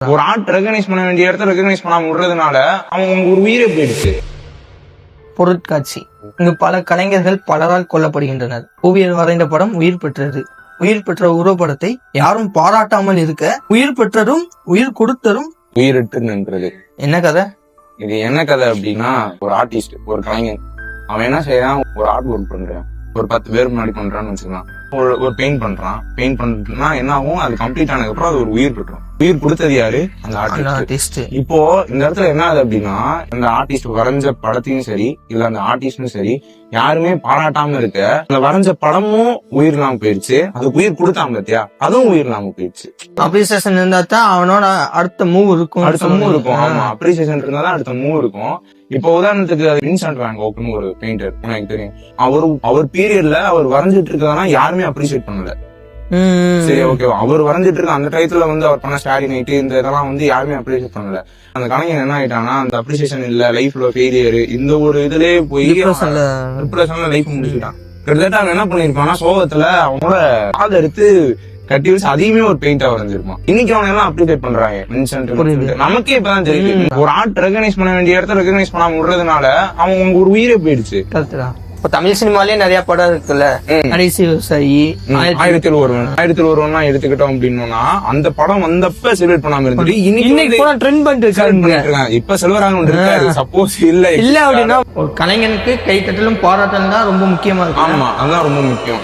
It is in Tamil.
ஒரு ஆர்ட் ரெகனைஸ் பண்ண வேண்டிய இடத்த ரெகனைஸ் பண்ணாம விடுறதுனால அவன் ஒரு உயிரை போயிடுச்சு. பொருட்காட்சி. இங்கு பல கலைஞர்கள் பலரால் கொல்லப்படுகின்றனர். ஓவியர் வரைந்த படம் உயிர் பெற்றது. உயிர் பெற்ற உருவப்படத்தை யாரும் பாராட்டாமல் இருக்க உயிர் பெற்றதும் உயிர் கொடுத்ததும் உயிரிட்டு நின்றது. என்ன கதை? இது என்ன கதை அப்படின்னா, ஒரு ஆர்டிஸ்ட், ஒரு கலைஞன், அவன் என்ன செய்யறான், ஒரு ஆர்ட் ஒர்க் பண்றான், ஒரு 10 பேர் முன்னாடி பண்றான்னு வச்சுக்கலாம். ஒரு பெயிண்ட் பண்றான். பெயிண்ட் பண்றதுன்னா என்ன ஆகும், அது கம்ப்ளீட் ஆனதுக்கு அப்புறம் அது ஒரு உயிர் பெற்றோம். உயிர் கொடுத்தது யாரு? அந்த ஆர்டிஸ்ட். இப்போ இந்த இடத்துல என்ன ஆகுது அப்படின்னா, அந்த ஆர்டிஸ்ட் வரைஞ்ச படத்தையும் சரி இல்ல அந்த ஆர்டிஸ்டும் சரி யாருமே பாராட்டாம இருக்க, அந்த வரைஞ்ச படமும் உயிர் இல்லாம போயிடுச்சு. அது உயிர் கொடுத்தாம பத்தியா, அதுவும் உயிர் இல்லாம போயிடுச்சு. அப்ரிசியேஷன் இருந்தா தான் அவனோட அடுத்த மூவ் இருக்கும். ஆமா, அப்ரிசியேஷன் இருந்தா தான் அடுத்த மூவ் இருக்கும். இப்போ உதாரணத்துக்கு வின்சென்ட் வான் கோக்னு ஒரு பெயிண்டர், எனக்கு தெரியும். அவர் பீரியட்ல அவர் வரைஞ்சிட்டு இருக்கா யாருமே அப்ரிசியேட் பண்ணல. சரி, ஓகே, அவர் வரைஞ்சிட்டு இருக்க அந்த டயத்துல அவர் பண்ண ஸ்டாரி நைட்டு இந்த இதெல்லாம் யாருமே அப்ரிசியேட் பண்ணல. அந்த கலைஞர் என்ன ஆயிட்டானா, அந்த அப்ரிசியேஷன் இல்ல, லைஃப்ல ஃபெயிலியர், இந்த ஒரு இதுலயே போய் டிப்ரெஷன்ல லைஃப் முடிச்சுட்டான். கிட்டத்தட்ட அவன் என்ன பண்ணிருப்பான்னா, சோகத்துல அவனோட கால் எடுத்து கட்டி வச்சு அதையுமே ஒரு பெயிண்டா வரைஞ்சிருப்பான். இன்னைக்கு அவன் எல்லாம் அப்ரிசியேட் பண்றாங்க. வின்சென்ட் நமக்கே இப்பதான் தெரியுது, ஒரு ஆர்ட் ரெகனைஸ் பண்ண வேண்டிய இடத்த ரெகனைஸ் பண்ணாம விடுறதுனால அவன் ஒரு உயிரை போயிடுச்சு. இப்ப தமிழ் சினிமாலயே நிறைய படம் இருக்குல்ல, கடைசி விவசாயி, 1001 எடுத்துக்கிட்டோம் அப்படின்னா, அந்த படம் வந்தப்ப செலிப்ரேட் பண்ணாம இருந்துட்டு இன்னைக்கு ட்ரெண்ட் பண்ணிட்டு இப்ப செல்வராங்க இருக்காரு. சப்போஸ் இல்ல அப்படின்னா ஒரு கலைஞனுக்கு கைத்தட்டலும் பாராட்டலும் தான் ரொம்ப முக்கியமா இருக்கு. ஆமா, அதுதான் ரொம்ப முக்கியம்.